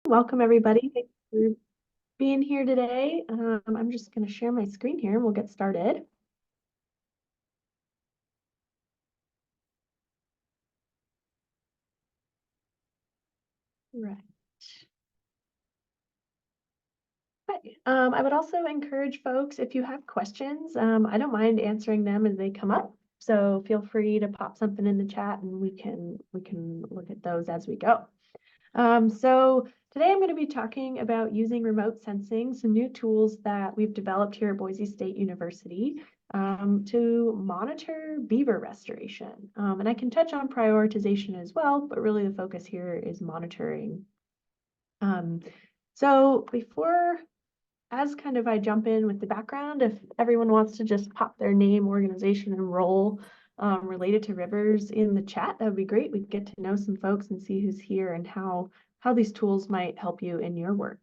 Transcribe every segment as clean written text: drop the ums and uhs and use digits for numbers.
Welcome, everybody. Thanks for being here today. I'm just going to share my screen here and we'll get started. Right. Okay. I would also encourage folks, if you have questions, I don't mind answering them as they come up. So feel free to pop something in the chat and we can look at those as we go. So today I'm going to be talking about using remote sensing, some new tools that we've developed here at Boise State University to monitor beaver restoration. And I can touch on prioritization as well, but really the focus here is monitoring. So as kind of I jump in with the background, if everyone wants to just pop their name, organization, and role related to rivers in the chat, that would be great. We can get to know some folks and see who's here and how these tools might help you in your work.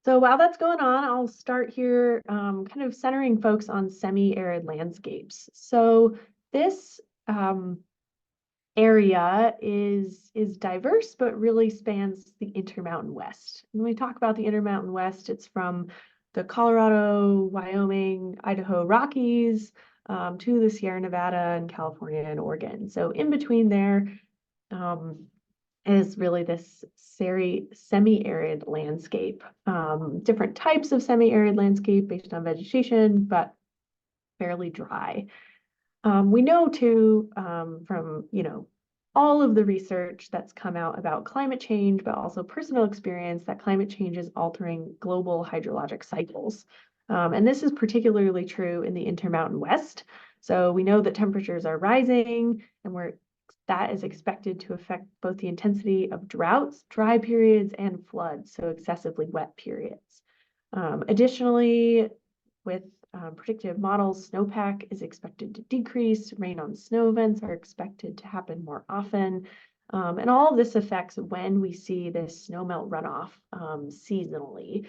So while that's going on, I'll start here kind of centering folks on semi-arid landscapes. So this area is diverse, but really spans the Intermountain West. When we talk about the Intermountain West, it's from the Colorado, Wyoming, Idaho Rockies to the Sierra Nevada and California and Oregon. So in between there is really this semi-arid landscape. Different types of semi-arid landscape based on vegetation, but fairly dry. We know too from all of the research that's come out about climate change, but also personal experience, that climate change is altering global hydrologic cycles. And this is particularly true in the Intermountain West. So we know that temperatures are rising, and that is expected to affect both the intensity of droughts, dry periods, and floods, so excessively wet periods. Additionally, with predictive models, snowpack is expected to decrease, rain on snow events are expected to happen more often, and all of this affects when we see this snowmelt runoff seasonally.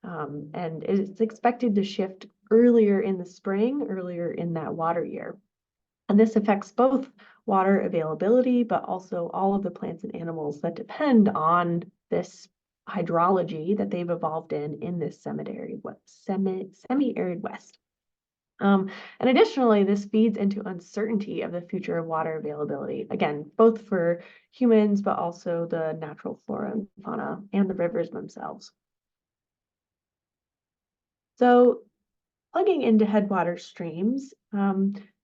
And it's expected to shift earlier in the spring, earlier in that water year. And this affects both water availability, but also all of the plants and animals that depend on this hydrology that they've evolved in this semi-arid West. And additionally, this feeds into uncertainty of the future of water availability, again, both for humans, but also the natural flora and fauna and the rivers themselves. So plugging into headwater streams,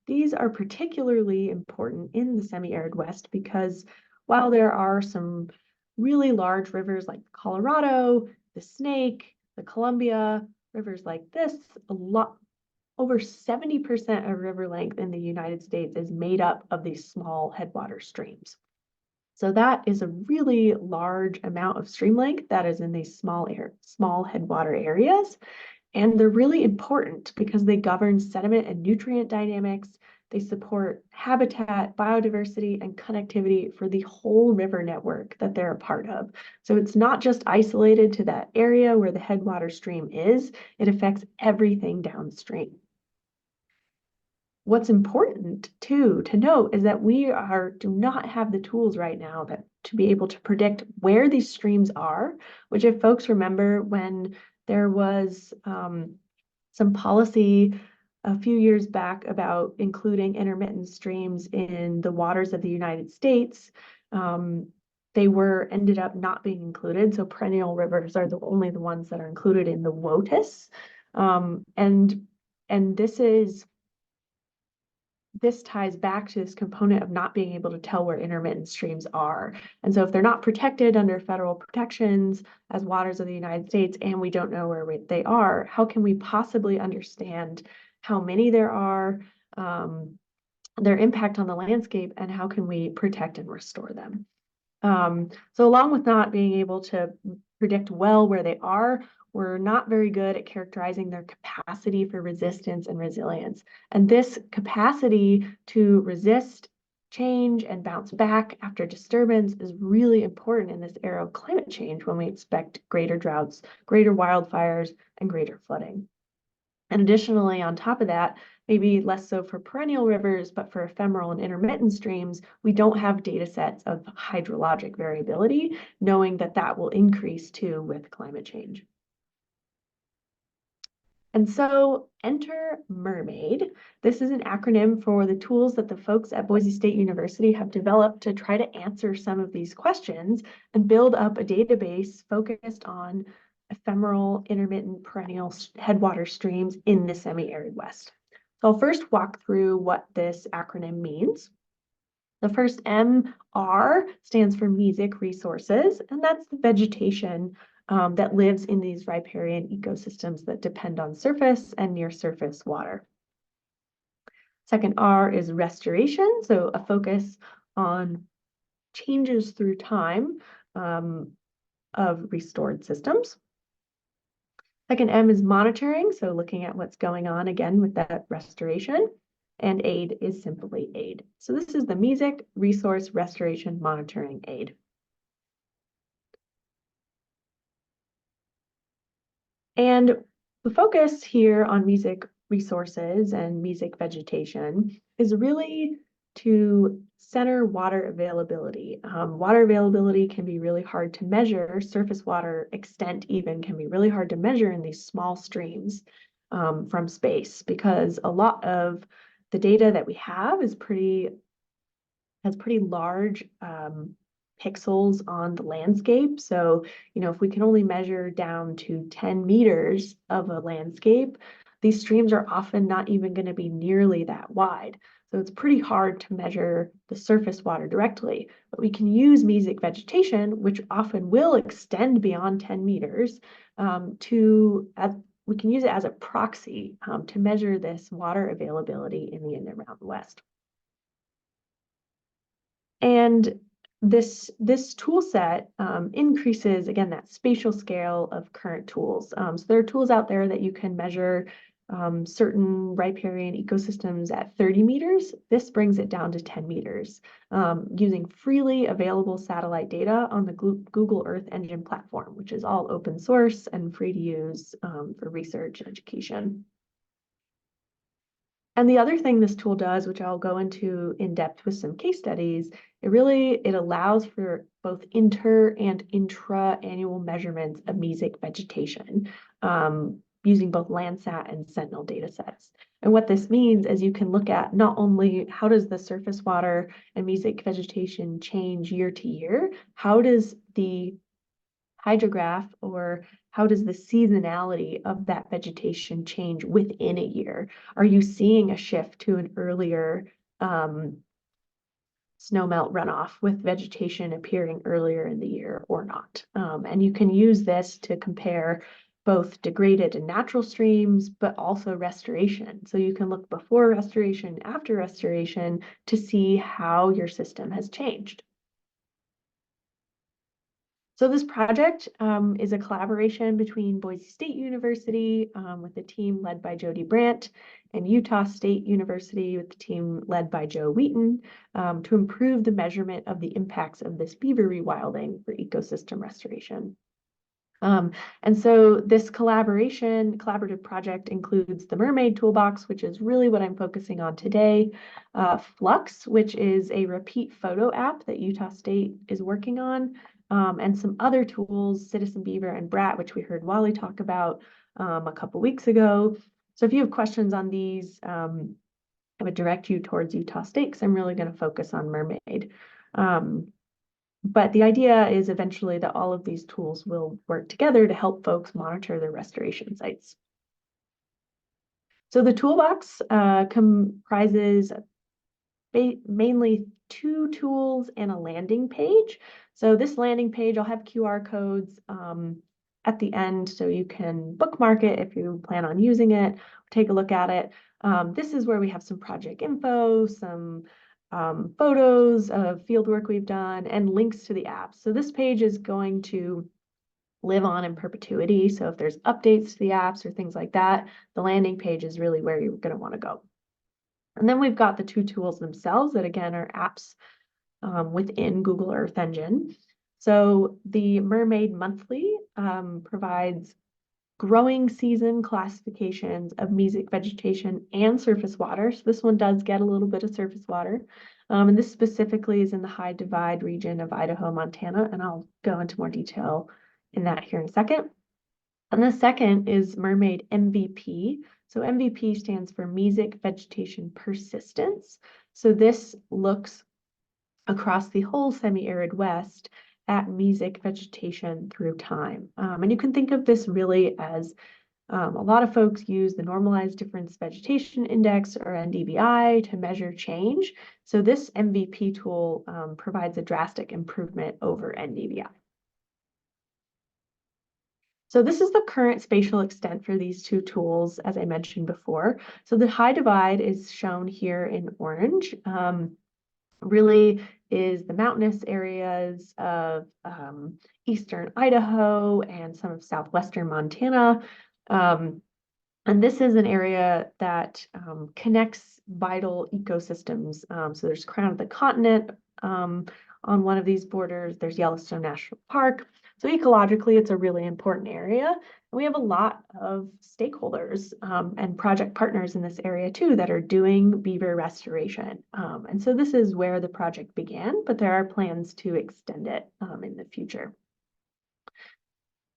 these are particularly important in the semi-arid West because while there are some really large rivers like the Colorado, the Snake, the Columbia, rivers like this, over 70% of river length in the United States is made up of these small headwater streams. So that is a really large amount of stream length that is in these small headwater areas. And they're really important because they govern sediment and nutrient dynamics. They support habitat, biodiversity, and connectivity for the whole river network that they're a part of. So it's not just isolated to that area where the headwater stream is, it affects everything downstream. What's important too to note is that we do not have the tools right now to be able to predict where these streams are, which if folks remember when there was some policy a few years back about including intermittent streams in the waters of the United States, they ended up not being included. So perennial rivers are only the ones that are included in the WOTUS. And this ties back to this component of not being able to tell where intermittent streams are. And so if they're not protected under federal protections as waters of the United States, and we don't know where they are, how can we possibly understand how many there are, their impact on the landscape, and how can we protect and restore them? So along with not being able to predict well where they are, we're not very good at characterizing their capacity for resistance and resilience. And this capacity to resist change and bounce back after disturbance is really important in this era of climate change when we expect greater droughts, greater wildfires, and greater flooding. And additionally, on top of that, maybe less so for perennial rivers, but for ephemeral and intermittent streams, we don't have data sets of hydrologic variability, knowing that that will increase too with climate change. And so enter MERMAID. This is an acronym for the tools that the folks at Boise State University have developed to try to answer some of these questions and build up a database focused on ephemeral, intermittent, perennial headwater streams in the semi-arid West. So I'll first walk through what this acronym means. The first M, R, stands for mesic resources, and that's the vegetation that lives in these riparian ecosystems that depend on surface and near surface water. Second R is restoration, so a focus on changes through time of restored systems. Second M is monitoring, so looking at what's going on again with that restoration. And aid is simply aid. So this is the mesic resource restoration monitoring aid. And the focus here on mesic resources and mesic vegetation is really to center water availability. Water availability can be really hard to measure. Surface water extent even can be really hard to measure in these small streams from space, because a lot of the data that we have is has pretty large pixels on the landscape. So, if we can only measure down to 10 meters of a landscape, these streams are often not even going to be nearly that wide. So it's pretty hard to measure the surface water directly, but we can use mesic vegetation, which often will extend beyond 10 meters, we can use it as a proxy to measure this water availability in the and around the West. And this tool set increases, again, that spatial scale of current tools. So there are tools out there that you can measure certain riparian ecosystems at 30 meters. This brings it down to 10 meters using freely available satellite data on the Google Earth Engine platform, which is all open source and free to use for research and education. And the other thing this tool does, which I'll go into in depth with some case studies, it allows for both inter and intra-annual measurements of mesic vegetation using both Landsat and Sentinel data sets. And what this means is you can look at not only how does the surface water and mesic vegetation change year to year, how does the hydrograph or how does the seasonality of that vegetation change within a year? Are you seeing a shift to an earlier snowmelt runoff with vegetation appearing earlier in the year or not? And you can use this to compare both degraded and natural streams, but also restoration. So you can look before restoration, after restoration to see how your system has changed. So this project is a collaboration between Boise State University with the team led by Jody Brandt and Utah State University with the team led by Joe Wheaton to improve the measurement of the impacts of this beaver rewilding for ecosystem restoration. And so this collaborative project includes the MERMAID toolbox, which is really what I'm focusing on today, Flux, which is a repeat photo app that Utah State is working on, and some other tools, Citizen Beaver and Brat, which we heard Wally talk about a couple weeks ago. So if you have questions on these, I would direct you towards Utah State because I'm really going to focus on MERMAID. But the idea is eventually that all of these tools will work together to help folks monitor their restoration sites. So the toolbox comprises mainly 2 tools and a landing page. So this landing page, I'll have QR codes at the end so you can bookmark it if you plan on using it, take a look at it. This is where we have some project info, some photos of field work we've done, and links to the apps. So this page is going to live on in perpetuity. So if there's updates to the apps or things like that, the landing page is really where you're going to want to go. And then we've got the 2 tools themselves that, again, are apps within Google Earth Engine. So the MERMAID Monthly provides growing season classifications of mesic vegetation and surface water. So this one does get a little bit of surface water. And this specifically is in the High Divide region of Idaho, Montana, and I'll go into more detail in that here in a second. And the second is Mermaid MVP. So MVP stands for Mesic Vegetation Persistence. So this looks across the whole semi-arid West at mesic vegetation through time. And you can think of this really as a lot of folks use the Normalized Difference Vegetation Index, or NDVI, to measure change. So this MVP tool provides a drastic improvement over NDVI. So this is the current spatial extent for these two tools, as I mentioned before. So the High Divide is shown here in orange. Really is the mountainous areas of eastern Idaho and some of southwestern Montana. And this is an area that connects vital ecosystems. So there's Crown of the Continent on one of these borders. There's Yellowstone National Park. So ecologically, it's a really important area. And we have a lot of stakeholders and project partners in this area too that are doing beaver restoration. And so this is where the project began, but there are plans to extend it in the future.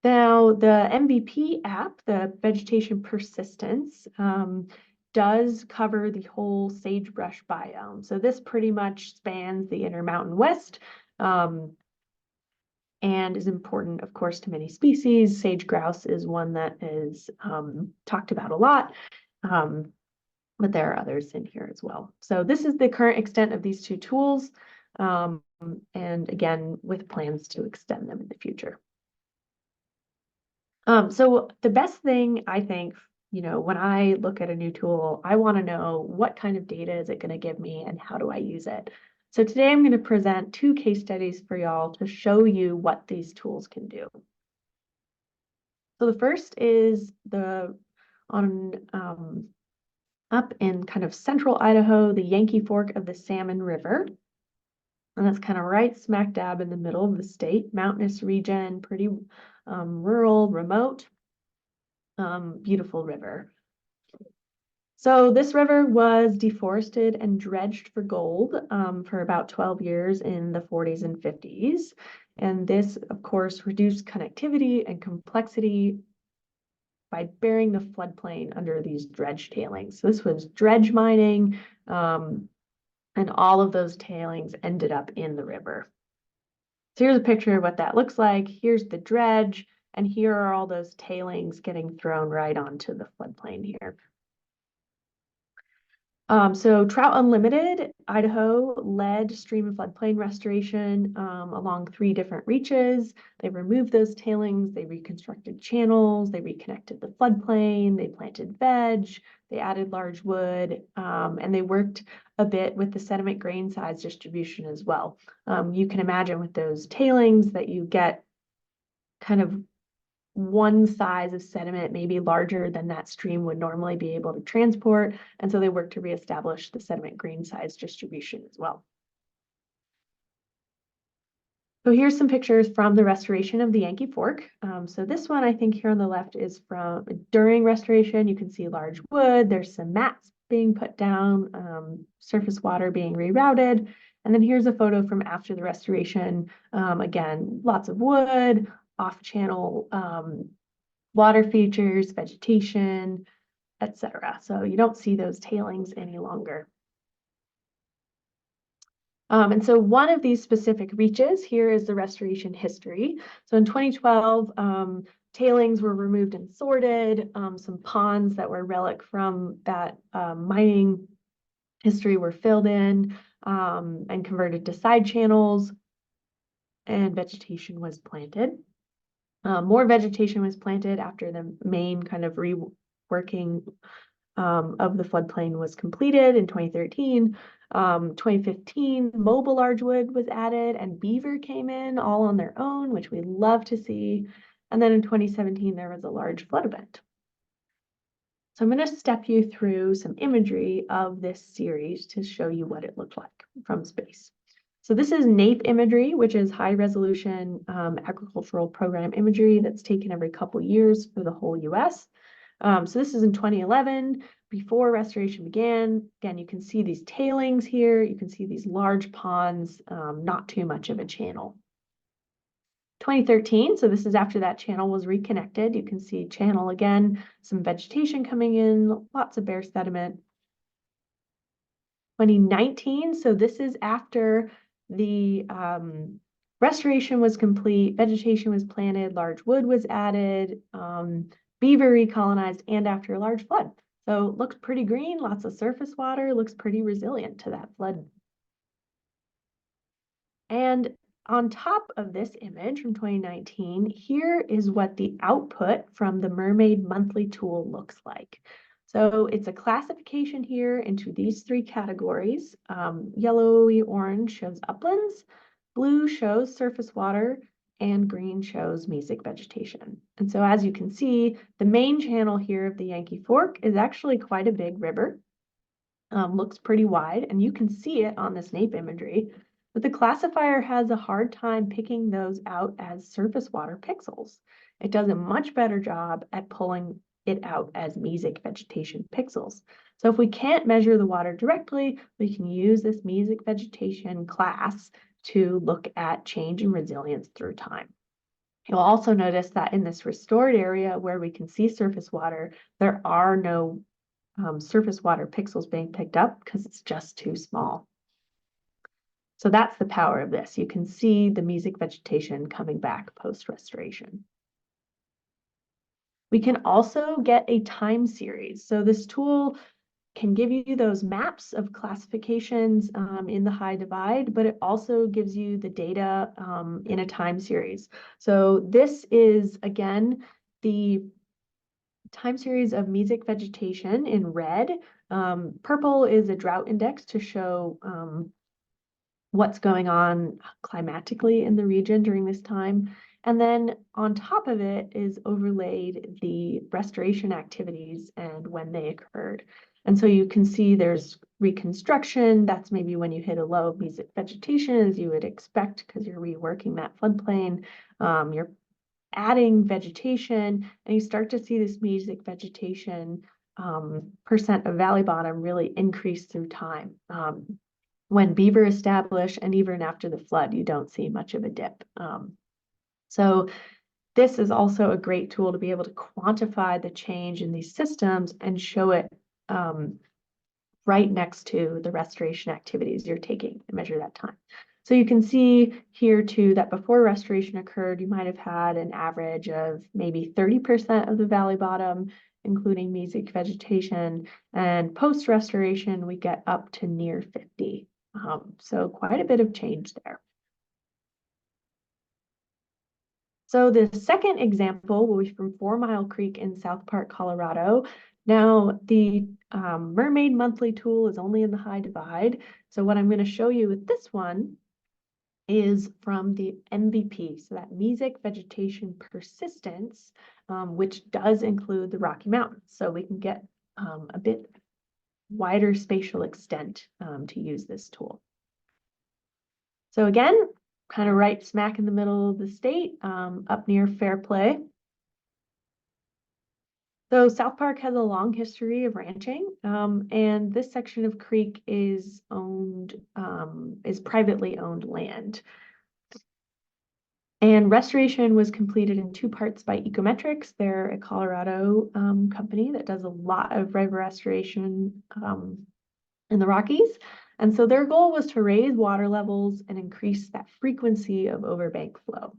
Now, the MVP app, the vegetation persistence, does cover the whole sagebrush biome. So this pretty much spans the Intermountain West and is important, of course, to many species. Sage grouse is one that is talked about a lot, but there are others in here as well. So this is the current extent of these two tools, and again, with plans to extend them in the future. So the best thing, I think, when I look at a new tool, I want to know what kind of data is it going to give me and how do I use it? So today I'm going to present two case studies for y'all to show you what these tools can do. So the first is up in kind of central Idaho, the Yankee Fork of the Salmon River. And that's kind of right smack dab in the middle of the state, mountainous region, pretty rural, remote, beautiful river. So this river was deforested and dredged for gold for about 12 years in the 40s and 50s. And this, of course, reduced connectivity and complexity by burying the floodplain under these dredge tailings. So this was dredge mining, and all of those tailings ended up in the river. So here's a picture of what that looks like. Here's the dredge, and here are all those tailings getting thrown right onto the floodplain here. So Trout Unlimited, Idaho, led stream and floodplain restoration along 3 different reaches. They removed those tailings, they reconstructed channels, they reconnected the floodplain, they planted veg, they added large wood, and they worked a bit with the sediment grain size distribution as well. You can imagine with those tailings that you get kind of one size of sediment maybe larger than that stream would normally be able to transport. And so they work to reestablish the sediment grain size distribution as well. So here's some pictures from the restoration of the Yankee Fork. So this one, I think here on the left is from during restoration. You can see large wood. There's some mats being put down, surface water being rerouted. And then here's a photo from after the restoration. Again, lots of wood, off-channel water features, vegetation, etc. So you don't see those tailings any longer. And so one of these specific reaches, here is the restoration history. So in 2012, tailings were removed and sorted. Some ponds that were relic from that mining history were filled in and converted to side channels, and vegetation was planted. More vegetation was planted after the main kind of reworking of the floodplain was completed in 2013. 2015, mobile largewood was added and beaver came in all on their own, which we love to see. And then in 2017, there was a large flood event. So I'm going to step you through some imagery of this series to show you what it looked like from space. So this is NAPE imagery, which is high resolution agricultural program imagery that's taken every couple years for the whole US. So this is in 2011, before restoration began. Again, you can see these tailings here. You can see these large ponds, not too much of a channel. 2013, so this is after that channel was reconnected. You can see channel again, some vegetation coming in, lots of bare sediment. 2019, so this is after the restoration was complete, vegetation was planted, large wood was added, beaver recolonized, and after a large flood. So it looks pretty green, lots of surface water, looks pretty resilient to that flood. And on top of this image from 2019, here is what the output from the Mermaid Monthly tool looks like. So it's a classification here into these three categories. Yellowy orange shows uplands, blue shows surface water, and green shows mesic vegetation. And so as you can see, the main channel here of the Yankee Fork is actually quite a big river. Looks pretty wide, and you can see it on this NAPE imagery. But the classifier has a hard time picking those out as surface water pixels. It does a much better job at pulling it out as mesic vegetation pixels. So if we can't measure the water directly, we can use this mesic vegetation class to look at change in resilience through time. You'll also notice that in this restored area where we can see surface water, there are no surface water pixels being picked up because it's just too small. So that's the power of this. You can see the mesic vegetation coming back post-restoration. We can also get a time series. So this tool can give you those maps of classifications in the high divide, but it also gives you the data in a time series. So this is, again, the time series of mesic vegetation in red. Purple is a drought index to show what's going on climatically in the region during this time. And then on top of it is overlaid the restoration activities and when they occurred. And so you can see there's reconstruction. That's maybe when you hit a low of mesic vegetation, as you would expect, because you're reworking that floodplain. You're adding vegetation, and you start to see this mesic vegetation percent of valley bottom really increase through time. When Beaver established and even after the flood, you don't see much of a dip. So this is also a great tool to be able to quantify the change in these systems and show it right next to the restoration activities you're taking to measure that time. So you can see here too that before restoration occurred, you might have had an average of maybe 30% of the valley bottom, including mesic vegetation, and post-restoration, we get up to near 50. So quite a bit of change there. So the second example will be from 4 Mile Creek in South Park, Colorado. Now, the Mermaid Monthly tool is only in the high divide. So what I'm going to show you with this one is from the MVP, so that mesic vegetation persistence, which does include the Rocky Mountains. So we can get a bit wider spatial extent to use this tool. So again, kind of right smack in the middle of the state, up near Fairplay. So South Park has a long history of ranching, and this section of creek is privately owned land. And restoration was completed in 2 parts by Ecometrics. They're a Colorado company that does a lot of river restoration in the Rockies. And so their goal was to raise water levels and increase that frequency of overbank flow.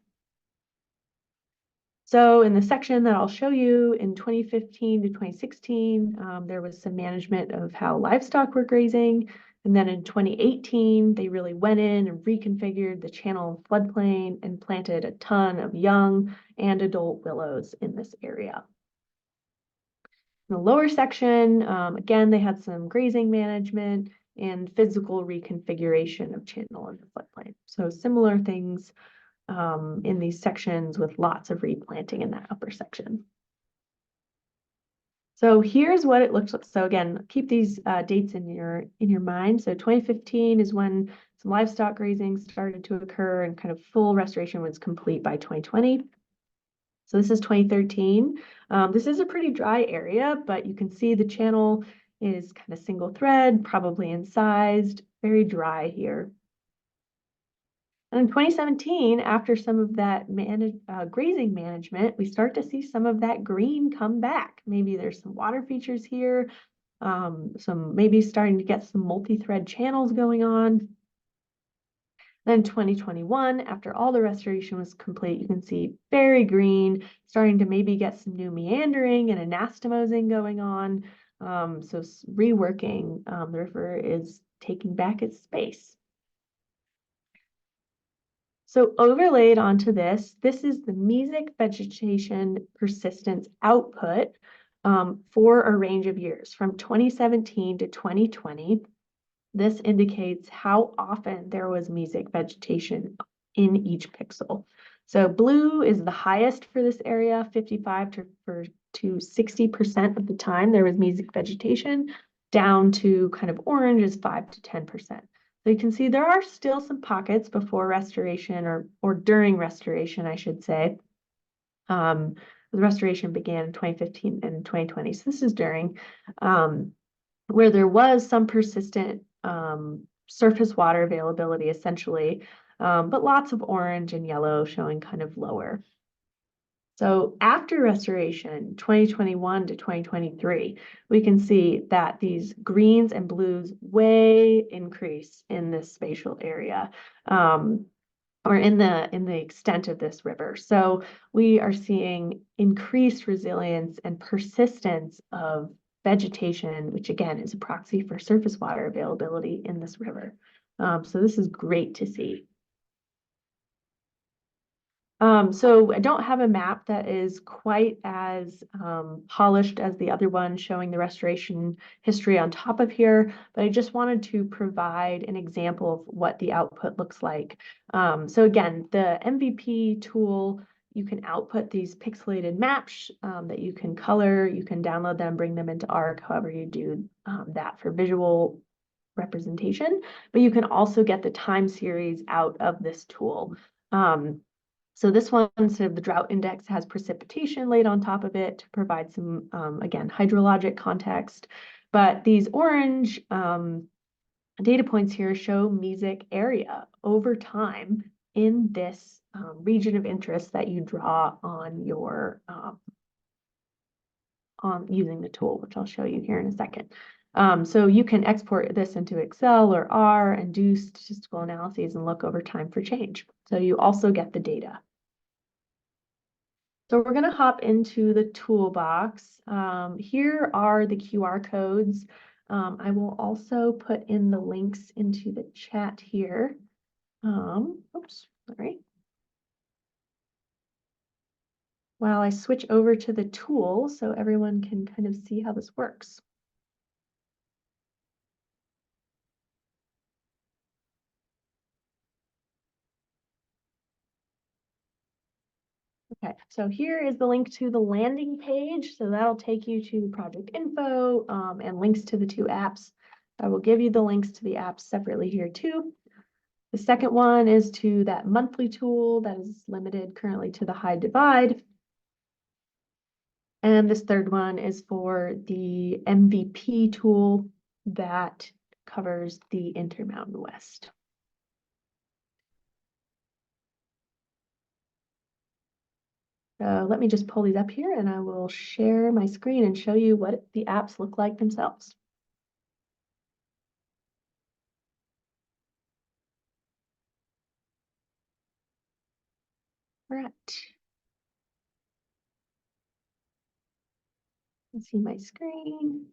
So in the section that I'll show you in 2015 to 2016, there was some management of how livestock were grazing. And then in 2018, they really went in and reconfigured the channel floodplain and planted a ton of young and adult willows in this area. In the lower section, again, they had some grazing management and physical reconfiguration of channel in the floodplain. So similar things in these sections with lots of replanting in that upper section. So here's what it looks like. So again, keep these dates in your mind. So 2015 is when some livestock grazing started to occur and kind of full restoration was complete by 2020. So this is 2013. This is a pretty dry area, but you can see the channel is kind of single thread, probably incised, very dry here. And in 2017, after some of that grazing management, we start to see some of that green come back. Maybe there's some water features here, some maybe starting to get some multi-thread channels going on. Then 2021, after all the restoration was complete, you can see very green, starting to maybe get some new meandering and anastomosing going on. So reworking, the river is taking back its space. So overlaid onto this is the mesic vegetation persistence output for a range of years from 2017 to 2020. This indicates how often there was mesic vegetation in each pixel. So blue is the highest for this area, 55 to 60% of the time there was mesic vegetation, down to kind of orange is 5 to 10%. So you can see there are still some pockets before restoration or during restoration, I should say. The restoration began in 2015 and 2020. So this is during, where there was some persistent surface water availability essentially, but lots of orange and yellow showing kind of lower. So after restoration, 2021 to 2023, we can see that these greens and blues way increase in this spatial area, or in the extent of this river. So we are seeing increased resilience and persistence of vegetation, which again is a proxy for surface water availability in this river. So this is great to see. So I don't have a map that is quite as polished as the other one showing the restoration history on top of here, but I just wanted to provide an example of what the output looks like. So again, the MVP tool, you can output these pixelated maps that you can color, you can download them, bring them into ARC, however you do that for visual representation, but you can also get the time series out of this tool. So this one, instead of the drought index, has precipitation laid on top of it to provide some, again, hydrologic context. But these orange data points here show mesic area over time in this region of interest that you draw on your on using the tool, which I'll show you here in a second. So you can export this into Excel or R and do statistical analyses and look over time for change. So you also get the data. So we're going to hop into the toolbox. Here are the QR codes. I will also put in the links into the chat here. Oops, sorry. While I switch over to the tool so everyone can kind of see how this works. Okay, so here is the link to the landing page. So that'll take you to project info and links to the two apps. I will give you the links to the apps separately here too. The second one is to that monthly tool that is limited currently to the high divide. And this third one is for the MVP tool that covers the Intermountain West. Let me just pull these up here and I will share my screen and show you what the apps look like themselves. All right. Let's see my screen.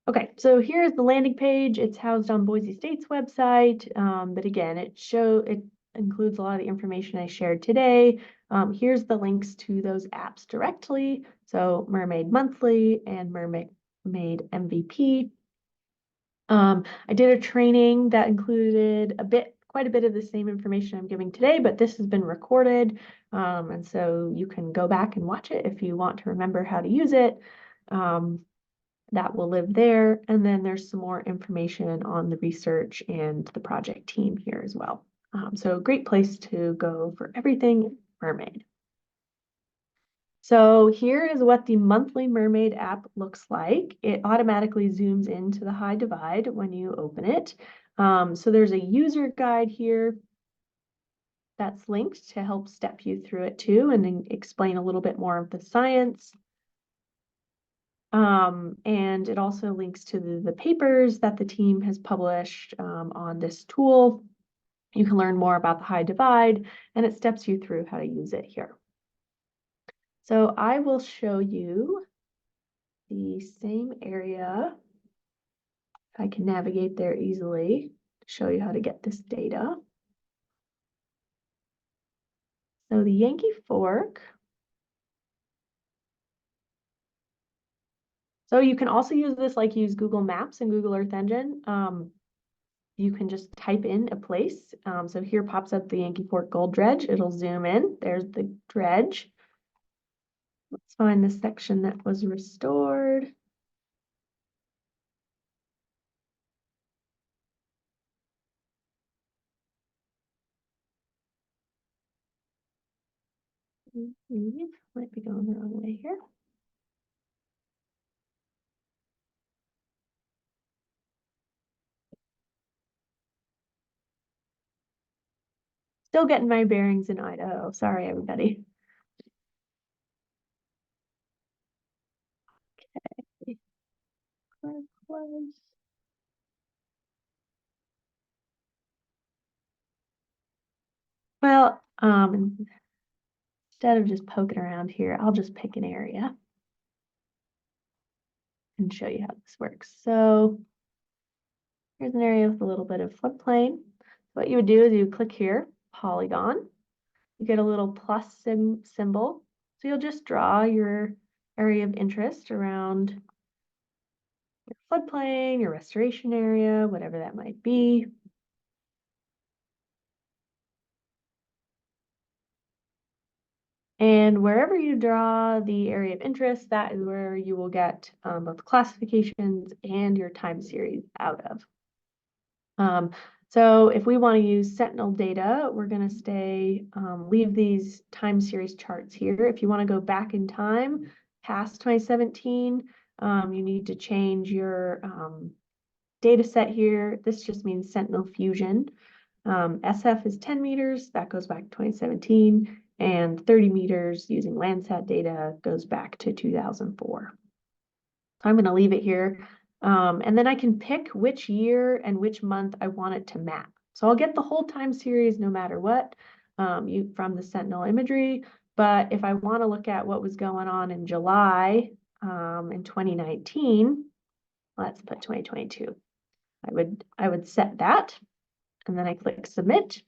Okay, so here's the landing page. It's housed on Boise State's website, but again, it includes a lot of the information I shared today. Here's the links to those apps directly. So Mermaid Monthly and Mermaid MVP. I did a training that included quite a bit of the same information I'm giving today, but this has been recorded. And so you can go back and watch it if you want to remember how to use it. that will live there. And then there's some more information on the research and the project team here as well. So a great place to go for everything mermaid. So here is what the monthly mermaid app looks like. It automatically zooms into the high divide when you open it. So there's a user guide here that's linked to help step you through it too and then explain a little bit more of the science. And it also links to the papers that the team has published on this tool. You can learn more about the high divide, and it steps you through how to use it here. So I will show you the same area. I can navigate there easily to show you how to get this data. So the Yankee Fork. So you can also use this like use Google Maps and Google Earth Engine. You can just type in a place. So here pops up the Yankee Fork Gold Dredge. It'll zoom in. There's the dredge. Let's find the section that was restored. Might be going the wrong way here. Still getting my bearings in Idaho. Sorry, everybody. Okay. Close. Well, instead of just poking around here, I'll just pick an area and show you how this works. So here's an area with a little bit of floodplain. What you would do is you click here, polygon. You get a little plus symbol. So you'll just draw your area of interest around your floodplain, your restoration area, whatever that might be. And wherever you draw the area of interest, that is where you will get both classifications and your time series out of. So if we want to use Sentinel data, we're going to leave these time series charts here. If you want to go back in time past 2017, you need to change your data set here. This just means Sentinel Fusion. SF is 10 meters, that goes back to 2017, and 30 meters using Landsat data goes back to 2004. So I'm going to leave it here. And then I can pick which year and which month I want it to map. So I'll get the whole time series no matter what from the Sentinel imagery. But if I want to look at what was going on in July in 2019, let's put 2022. I would set that, and then I click submit.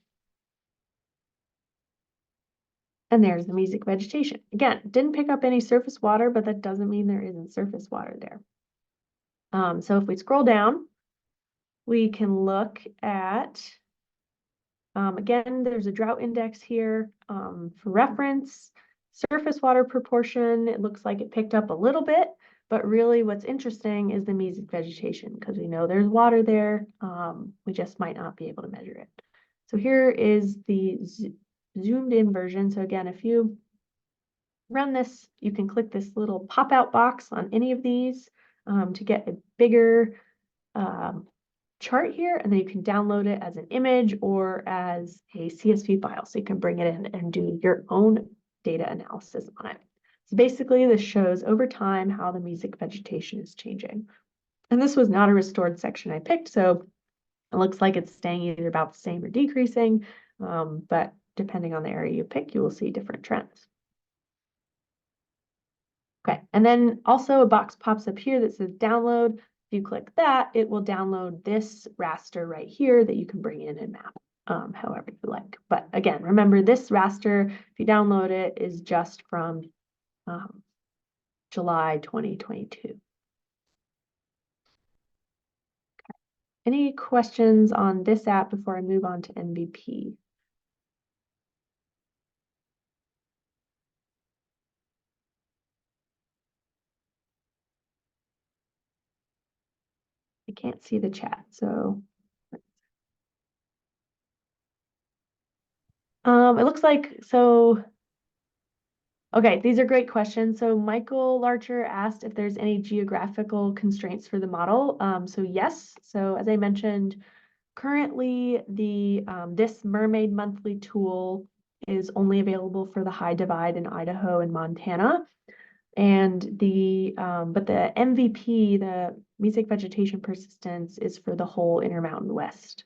And there's the mesic vegetation. Again, didn't pick up any surface water, but that doesn't mean there isn't surface water there. So if we scroll down, we can look at, again, there's a drought index here for reference. Surface water proportion, it looks like it picked up a little bit, but really what's interesting is the mesic vegetation because we know there's water there. We just might not be able to measure it. So here is the zoomed in version. So again, if you run this, you can click this little pop-out box on any of these to get a bigger chart here, and then you can download it as an image or as a CSV file. So you can bring it in and do your own data analysis on it. So basically this shows over time how the mesic vegetation is changing. And this was not a restored section I picked, so it looks like it's staying either about the same or decreasing, but depending on the area you pick, you will see different trends. Okay, and then also a box pops up here that says download. If you click that, it will download this raster right here that you can bring in and map however you like. But again, remember this raster, if you download it, is just from July 2022. Okay. Any questions on this app before I move on to MVP? I can't see the chat, so. It looks like, so, okay, these are great questions. So Michael Larcher asked if there's any geographical constraints for the model. So yes, so as I mentioned, currently this Mermaid Monthly tool is only available for the High Divide in Idaho and Montana. And but the MVP, the Mesic Vegetation Persistence, is for the whole Intermountain West.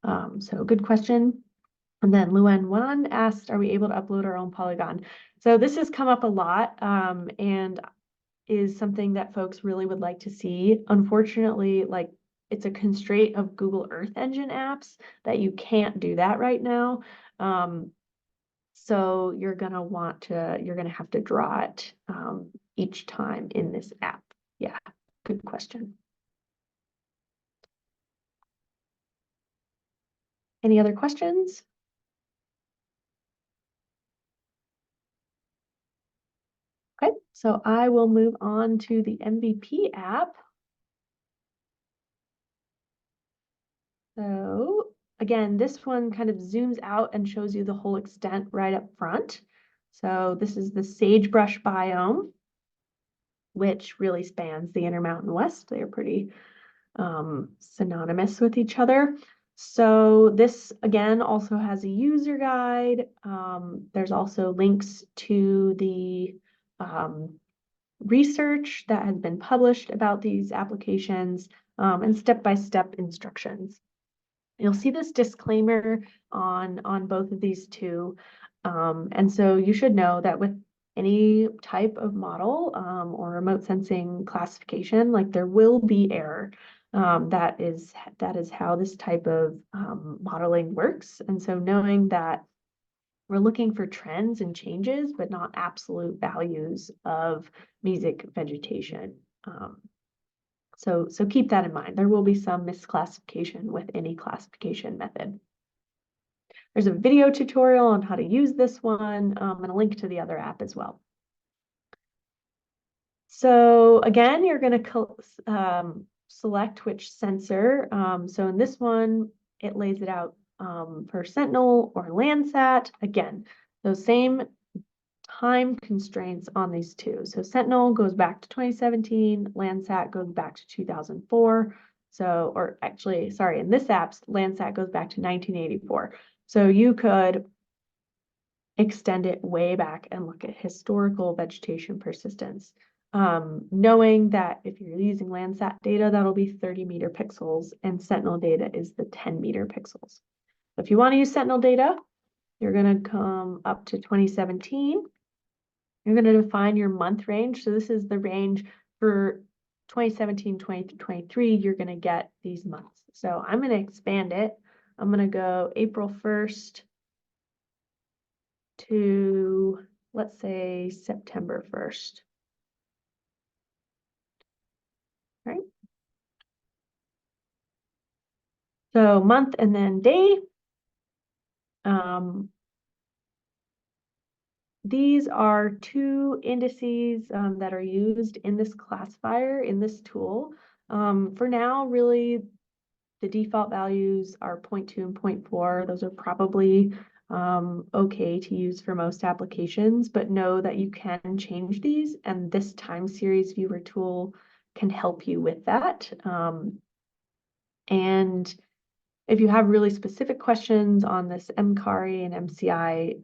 So good question. And then Luan Wan asked, are we able to upload our own polygon? So this has come up a lot and is something that folks really would like to see. Unfortunately, like it's a constraint of Google Earth Engine apps that you can't do that right now. So you're gonna have to draw it each time in this app. Yeah, good question. Any other questions? Okay, so I will move on to the MVP app. So again, this one kind of zooms out and shows you the whole extent right up front. So this is the sagebrush biome, which really spans the Intermountain West. They are pretty synonymous with each other. So this, again, also has a user guide. There's also links to the research that has been published about these applications and step-by-step instructions. You'll see this disclaimer on both of these two. And so you should know that with any type of model or remote sensing classification, like there will be error. That is how this type of modeling works. And so knowing that we're looking for trends and changes, but not absolute values of mesic vegetation. So keep that in mind. There will be some misclassification with any classification method. There's a video tutorial on how to use this one and a link to the other app as well. So again, you're going to select which sensor. So in this one, it lays it out for Sentinel or Landsat. Again, those same time constraints on these two. So Sentinel goes back to 2017, Landsat goes back to 2004. So, or actually, sorry, in this app, Landsat goes back to 1984. So you could extend it way back and look at historical vegetation persistence. Knowing that if you're using Landsat data, that'll be 30-meter pixels, and Sentinel data is the 10-meter pixels. If you want to use Sentinel data, you're going to come up to 2017. You're going to define your month range. So this is the range for 2017, 2023. You're going to get these months. So I'm going to expand it. I'm going to go April 1st to, let's say, September 1st. Right? So month and then day. These are two indices that are used in this classifier, in this tool. For now, really, the default values are 0.2 and 0.4. Those are probably okay to use for most applications, but know that you can change these, and this time series viewer tool can help you with that. And if you have really specific questions on this MCARI and MCI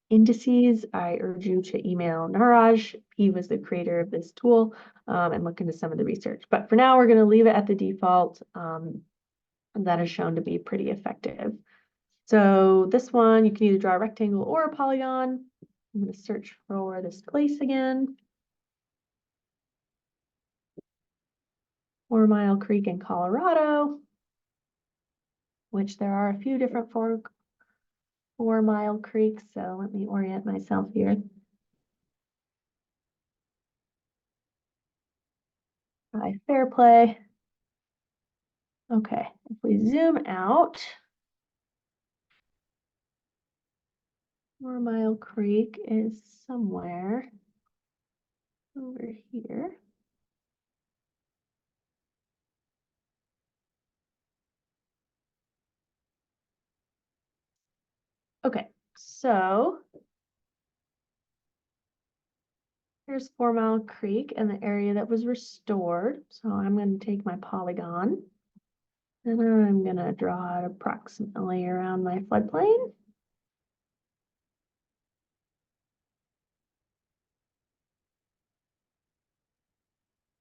indices, I urge you to email Naraj. He was the creator of this tool and look into some of the research. But for now, we're going to leave it at the default. That is shown to be pretty effective. So this one, you can either draw a rectangle or a polygon. I'm going to search for this place again. 4 Mile Creek in Colorado, which there are a few different 4 Mile creeks. So let me orient myself here. By Fairplay. Okay, if we zoom out, 4 Mile Creek is somewhere over here. Okay, so here's 4 Mile Creek and the area that was restored. So I'm going to take my polygon and I'm going to draw it approximately around my floodplain.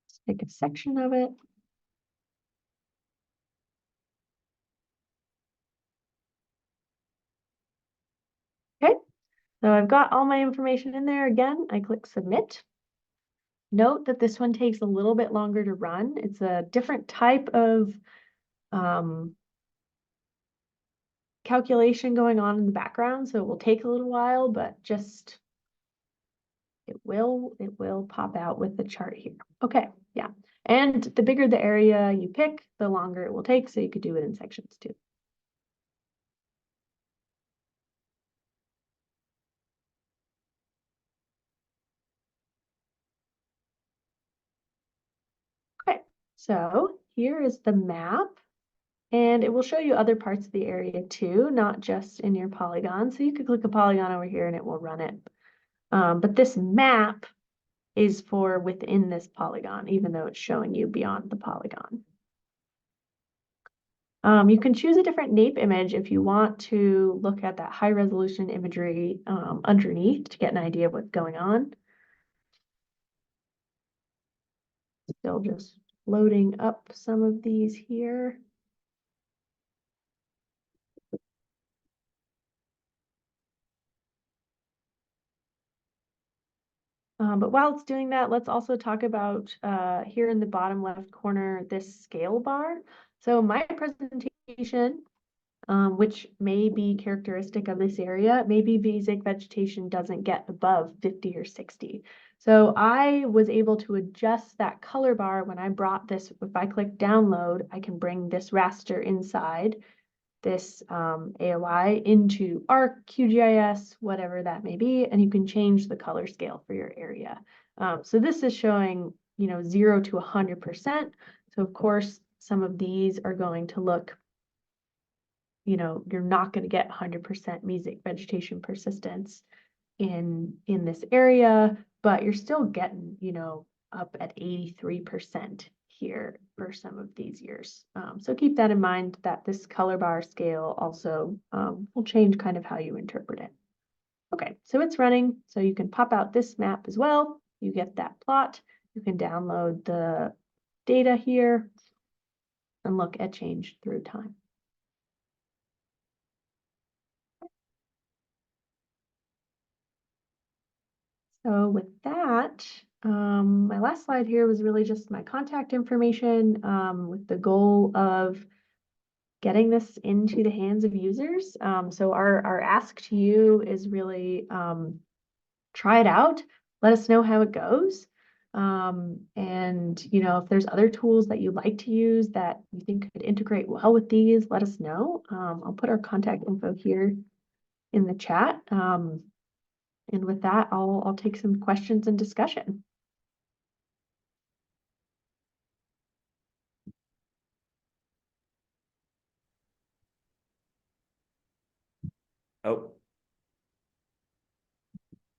Let's take a section of it. Okay, so I've got all my information in there. Again, I click submit. Note that this one takes a little bit longer to run. It's a different type of calculation going on in the background, so it will take a little while, but just it will pop out with the chart here. Okay, yeah. And the bigger the area you pick, the longer it will take, so you could do it in sections too. Okay, so here is the map, and it will show you other parts of the area too, not just in your polygon. So you could click a polygon over here and it will run it. But this map is for within this polygon, even though it's showing you beyond the polygon. You can choose a different NAPE image if you want to look at that high resolution imagery underneath to get an idea of what's going on. Still just loading up some of these here. But while it's doing that, let's also talk about here in the bottom left corner, this scale bar. So my presentation, which may be characteristic of this area, maybe basic vegetation doesn't get above 50 or 60. So I was able to adjust that color bar when I brought this. If I click download, I can bring this raster inside this AOI into ARC, QGIS, whatever that may be, and you can change the color scale for your area. So this is showing, 0 to 100%. So of course, some of these are going to look, you're not going to get 100% music vegetation persistence in this area, but you're still getting, up at 83% here for some of these years. So keep that in mind that this color bar scale also will change kind of how you interpret it. Okay, so it's running. So you can pop out this map as well. You get that plot. You can download the data here and look at change through time. So with that, my last slide here was really just my contact information with the goal of getting this into the hands of users. So our ask to you is really try it out. Let us know how it goes. And if there's other tools that you'd like to use that you think could integrate well with these, let us know. I'll put our contact info here in the chat. And with that, I'll take some questions and discussion. Oh,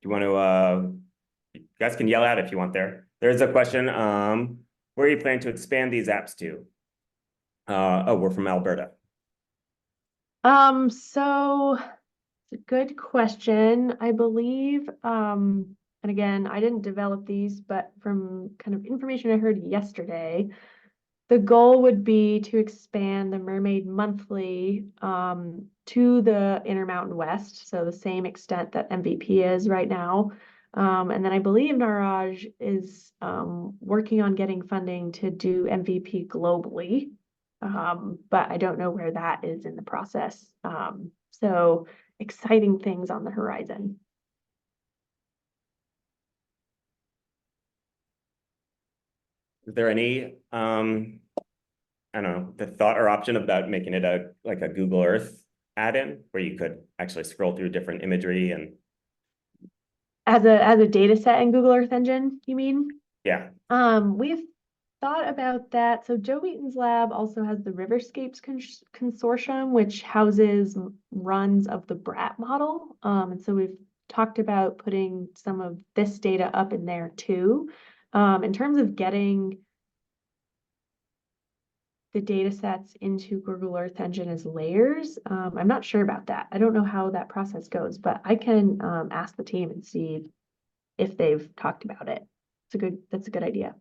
you want to, you guys can yell out if you want there. There's a question, where are you planning to expand these apps to? Oh, we're from Alberta. So it's a good question. I believe, and again, I didn't develop these, but from kind of information I heard yesterday, the goal would be to expand the Mermaid Monthly to the Intermountain West, so the same extent that MVP is right now. And then I believe Naraj is working on getting funding to do MVP globally, but I don't know where that is in the process. So exciting things on the horizon. Is there any, I don't know, the thought or option about making it like a Google Earth add-in where you could actually scroll through different imagery and As a data set in Google Earth Engine, you mean? yeah. We've thought about that. So Joe Wheaton's lab also has the Riverscapes Consortium, which houses runs of the BRAT model. And so we've talked about putting some of this data up in there too. In terms of getting the data sets into Google Earth Engine as layers, I'm not sure about that. I don't know how that process goes, but I can ask the team and see if they've talked about it. That's a good idea.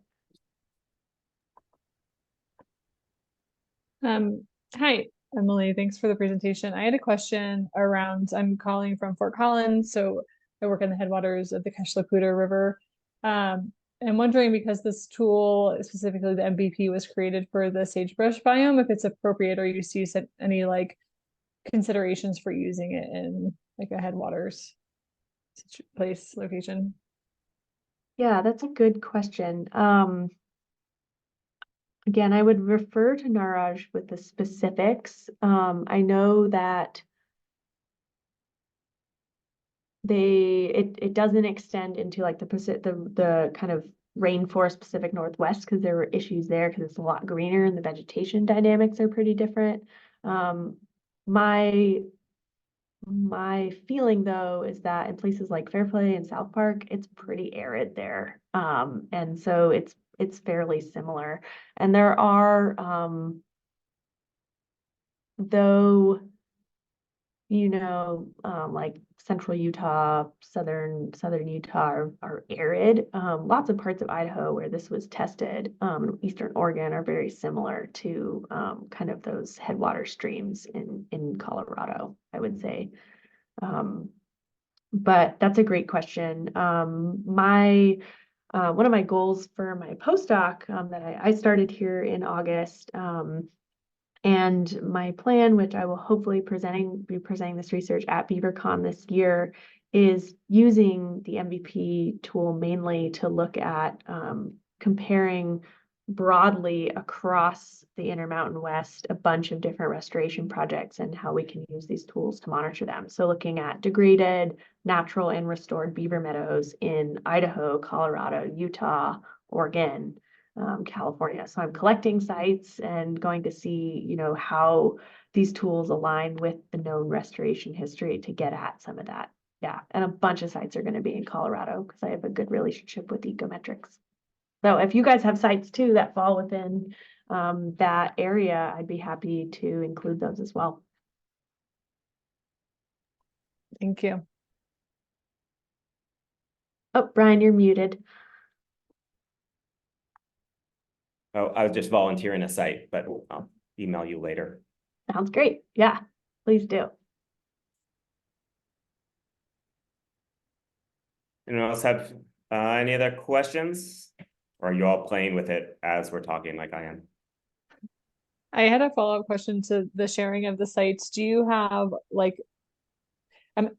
Hi, Emily. Thanks for the presentation. I had a question around, I'm calling from Fort Collins, so I work in the headwaters of the Kashla-Puta River. I'm wondering, because this tool, specifically the MVP, was created for the sagebrush biome, if it's appropriate or you see any like considerations for using it in like a headwaters location. Yeah, that's a good question. Again, I would refer to Naraj with the specifics. I know that it doesn't extend into like the kind of rainforest Pacific Northwest, because there were issues there because it's a lot greener and the vegetation dynamics are pretty different. My feeling though is that in places like Fairplay and South Park, it's pretty arid there. And so it's fairly similar. And there are though, like central Utah, southern Utah are arid. Lots of parts of Idaho where this was tested, eastern Oregon are very similar to kind of those headwater streams in Colorado, I would say. But that's a great question. One of my goals for my postdoc that I started here in August, and my plan, which I will hopefully be presenting this research at BeaverCon this year, is using the MVP tool mainly to look at comparing broadly across the Intermountain West a bunch of different restoration projects and how we can use these tools to monitor them. So looking at degraded, natural, and restored beaver meadows in Idaho, Colorado, Utah, Oregon, California. So I'm collecting sites and going to see, how these tools align with the known restoration history to get at some of that. Yeah, and a bunch of sites are going to be in Colorado because I have a good relationship with Ecometrics. So if you guys have sites too that fall within that area, I'd be happy to include those as well. Thank you. Oh, Brian, you're muted. Oh, I was just volunteering a site, but I'll email you later. Sounds great. Yeah, please do. Anyone else have any other questions? Or are you all playing with it as we're talking like I am? I had a follow-up question to the sharing of the sites. Do you have like,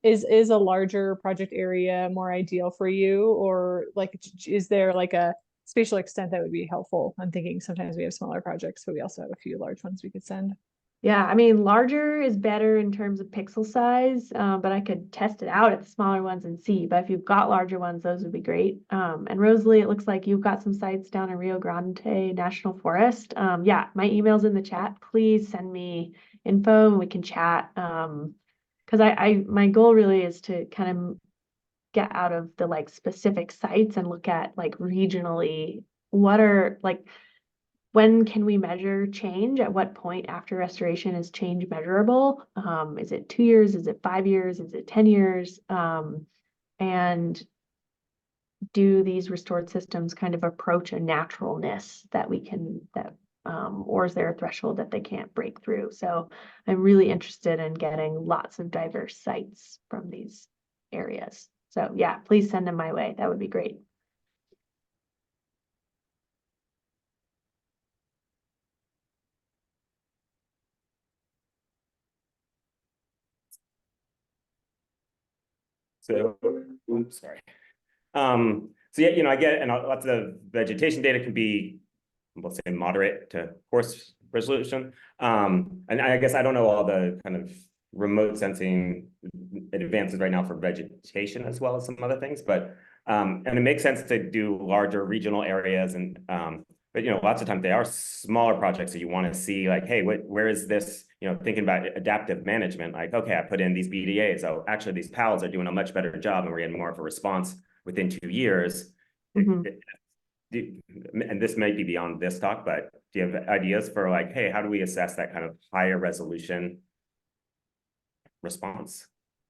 is a larger project area more ideal for you, or like, is there like a spatial extent that would be helpful? I'm thinking sometimes we have smaller projects, but we also have a few large ones we could send. Yeah, I mean, larger is better in terms of pixel size, but I could test it out at the smaller ones and see. But if you've got larger ones, those would be great. And Rosalie, it looks like you've got some sites down in Rio Grande National Forest. Yeah, my email's in the chat. Please send me info and we can chat. Because my goal really is to kind of get out of the like specific sites and look at like regionally what are like, when can we measure change? At what point after restoration is change measurable? Is it 2 years? Is it 5 years? Is it 10 years? And do these restored systems kind of approach a naturalness that we can, or is there a threshold that they can't break through? So I'm really interested in getting lots of diverse sites from these areas. So yeah, please send them my way. That would be great. So, oops, sorry. So yeah, I get, and lots of vegetation data can be, let's say, moderate to coarse resolution. And I guess I don't know all the kind of remote sensing advances right now for vegetation as well as some other things, but and it makes sense to do larger regional areas and but lots of times they are smaller projects that you want to see like, hey, where is this, thinking about adaptive management, like, okay, I put in these BDAs. Oh, actually these PALs are doing a much better job and we're getting more of a response within 2 years. And this might be beyond this talk, but do you have ideas for like, hey, how do we assess that kind of higher resolution response?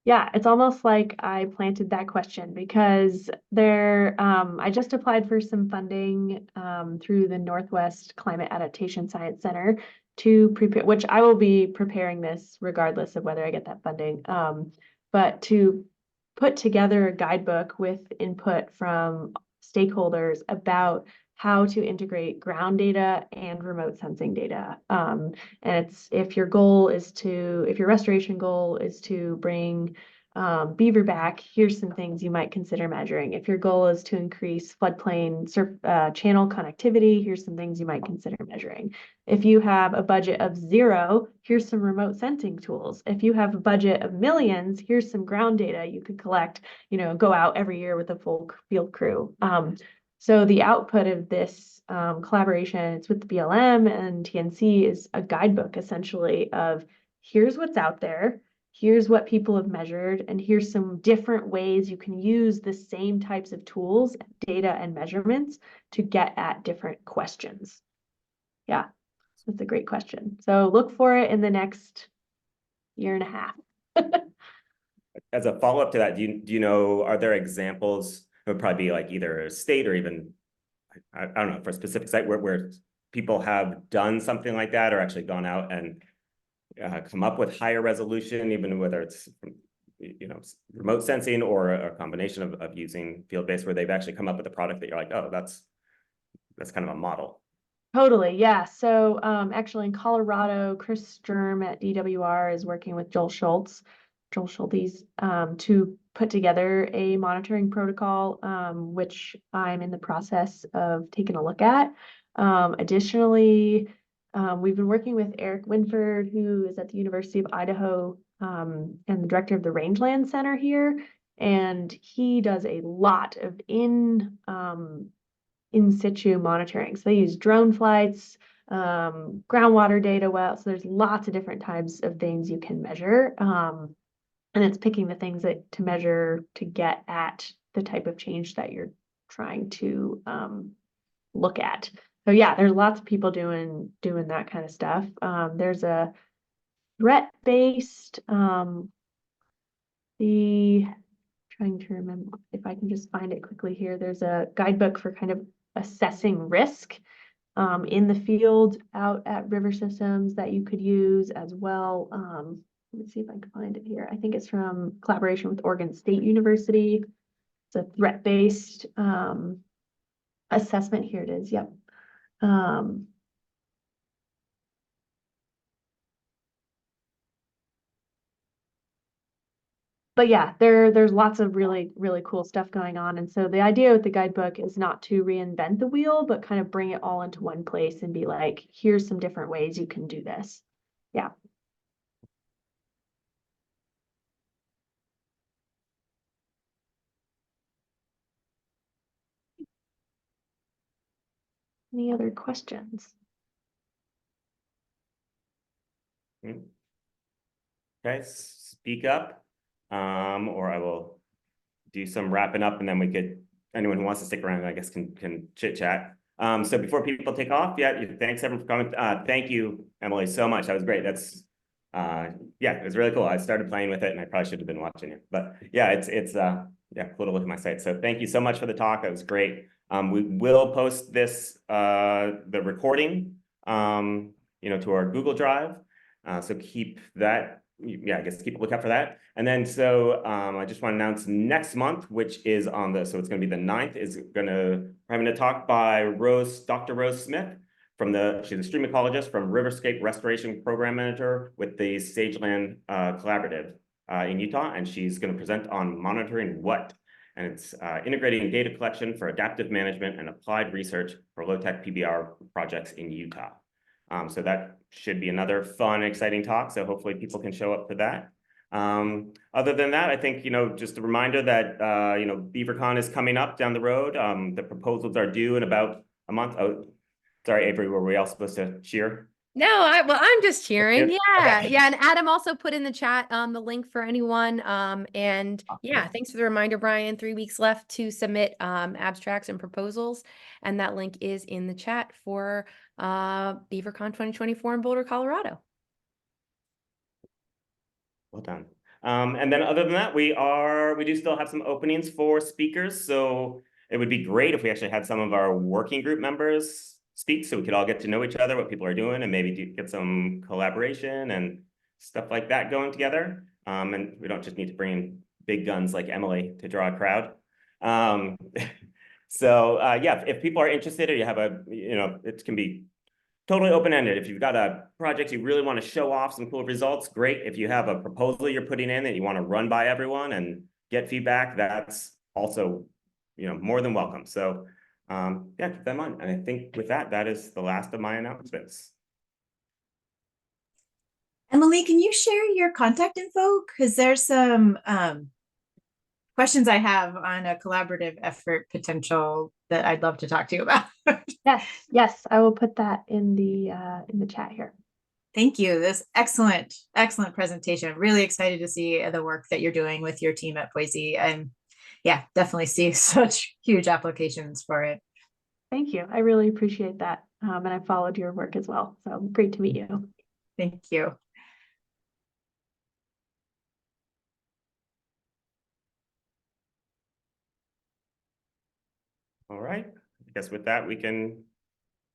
Yeah, it's almost like I planted that question because I just applied for some funding through the Northwest Climate Adaptation Science Center to prepare, which I will be preparing this regardless of whether I get that funding, but to put together a guidebook with input from stakeholders about how to integrate ground data and remote sensing data. And if your restoration goal is to bring beaver back, here's some things you might consider measuring. If your goal is to increase floodplain channel connectivity, here's some things you might consider measuring. If you have a budget of 0, here's some remote sensing tools. If you have a budget of millions, here's some ground data you could collect, go out every year with a full field crew. So the output of this collaboration, it's with the BLM and TNC, is a guidebook essentially of here's what's out there, here's what people have measured, and here's some different ways you can use the same types of tools, data, and measurements to get at different questions. Yeah, that's a great question. So look for it in the next 1.5 years. As a follow-up to that, do you know, are there examples? It would probably be like either a state or even, I don't know, for a specific site where people have done something like that or actually gone out and come up with higher resolution, even whether it's remote sensing or a combination of using field-based, where they've actually come up with a product that you're like, oh, that's kind of a model. Totally, yeah. So actually in Colorado, Chris Sturm at DWR is working with Joel Schultes to put together a monitoring protocol, which I'm in the process of taking a look at. Additionally, we've been working with Eric Winford, who is at the University of Idaho and the director of the Rangeland Center here. And he does a lot of in situ monitoring. So they use drone flights, groundwater data wells. So there's lots of different types of things you can measure. And it's picking the things to measure to get at the type of change that you're trying to look at. So yeah, there's lots of people doing that kind of stuff. There's a threat-based, trying to remember if I can just find it quickly here. There's a guidebook for kind of assessing risk in the field out at river systems that you could use as well. Let me see if I can find it here. I think it's from collaboration with Oregon State University. It's a threat-based assessment. Here it is. Yep. But yeah, there's lots of really, really cool stuff going on. And so the idea with the guidebook is not to reinvent the wheel, but kind of bring it all into one place and be like, here's some different ways you can do this. Yeah. Any other questions? Okay, speak up, or I will do some wrapping up, and then anyone who wants to stick around, I guess, can chit chat. So before people take off, yeah, thanks everyone for coming. Thank you, Emily, so much. That was great. That's yeah, it was really cool. I started playing with it, and I probably should have been watching it, but yeah, it's yeah, cool to look at my site. So thank you so much for the talk. That was great. We will post this the recording to our Google Drive. So keep that, I guess keep a lookout for that. And then so I just want to announce next month, which is so it's going to be the 9th, we're having a talk by Dr. Rose Smith she's a stream ecologist from Riverscape Restoration Program Manager with the Sageland Collaborative in Utah. And she's going to present on monitoring what? And it's integrating data collection for adaptive management and applied research for low-tech PBR projects in Utah. So that should be another fun, exciting talk. So hopefully people can show up for that. Other than that, I think, just a reminder that, BeaverCon is coming up down the road. The proposals are due in about a month. Oh, Sorry, Avery, were we all supposed to cheer? No, I'm just cheering. Good. Yeah. Okay. Yeah. And Adam also put in the chat the link for anyone. And yeah, thanks for the reminder, Brian. 3 weeks left to submit abstracts and proposals. And that link is in the chat for BeaverCon 2024 in Boulder, Colorado. Well done. And then other than that, we do still have some openings for speakers. So it would be great if we actually had some of our working group members speak so we could all get to know each other, what people are doing, and maybe get some collaboration and stuff like that going together. And we don't just need to bring in big guns like Emily to draw a crowd. So yeah, if people are interested or you have it can be totally open-ended. If you've got a project you really want to show off some cool results, great. If you have a proposal you're putting in that you want to run by everyone and get feedback, that's also more than welcome. So yeah, keep that in mind. And I think with that is the last of my announcements. Emily, can you share your contact info? Because there's some questions I have on a collaborative effort potential that I'd love to talk to you about. Yes, I will put that in the chat here. Thank you. This excellent presentation. Really excited to see the work that you're doing with your team at Boise, and yeah, definitely see such huge applications for it. Thank you. I really appreciate that. And I followed your work as well. So great to meet you. Thank you. All right. I guess with that, we can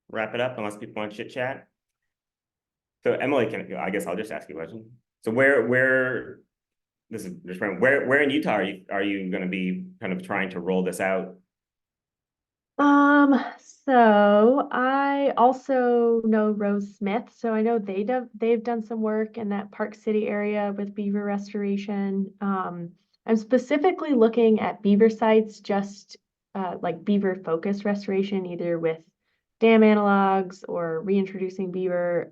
wrap it up unless people want to chit chat. So Emily, I guess I'll just ask you a question. So where in Utah are you going to be kind of trying to roll this out? So I also know Rose Smith. So I know they've done some work in that Park City area with beaver restoration. I'm specifically looking at beaver sites, just like beaver focused restoration, either with dam analogs or reintroducing beaver,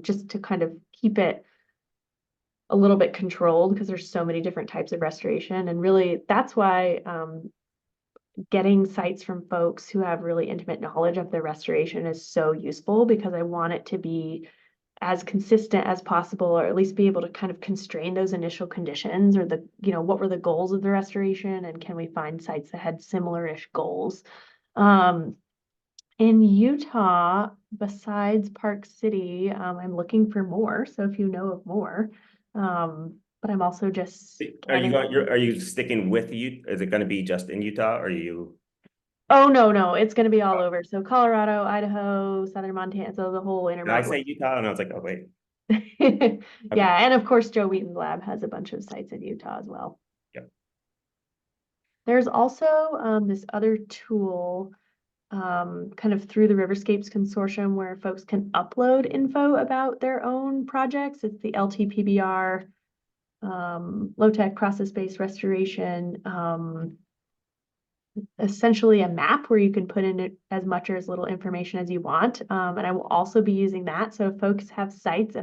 just to kind of keep it a little bit controlled because there's so many different types of restoration. And really that's why getting sites from folks who have really intimate knowledge of the restoration is so useful, because I want it to be as consistent as possible, or at least be able to kind of constrain those initial conditions, or what were the goals of the restoration, and can we find sites that had similar-ish goals. In Utah, besides Park City, I'm looking for more. So if you know of more, but I'm also just. Are you sticking with Utah? Is it going to be just in Utah, or are you? Oh, no, it's going to be all over. So Colorado, Idaho, Southern Montana, so the whole Did I say Utah? And I was like, oh, wait. Yeah, and of course, Joe Wheaton's lab has a bunch of sites in Utah as well. Yep. There's also this other tool kind of through the Riverscapes Consortium where folks can upload info about their own projects. It's the LTPBR, low-tech process-based restoration, essentially a map where you can put in as much or as little information as you want. And I will also be using that. So if folks have sites and are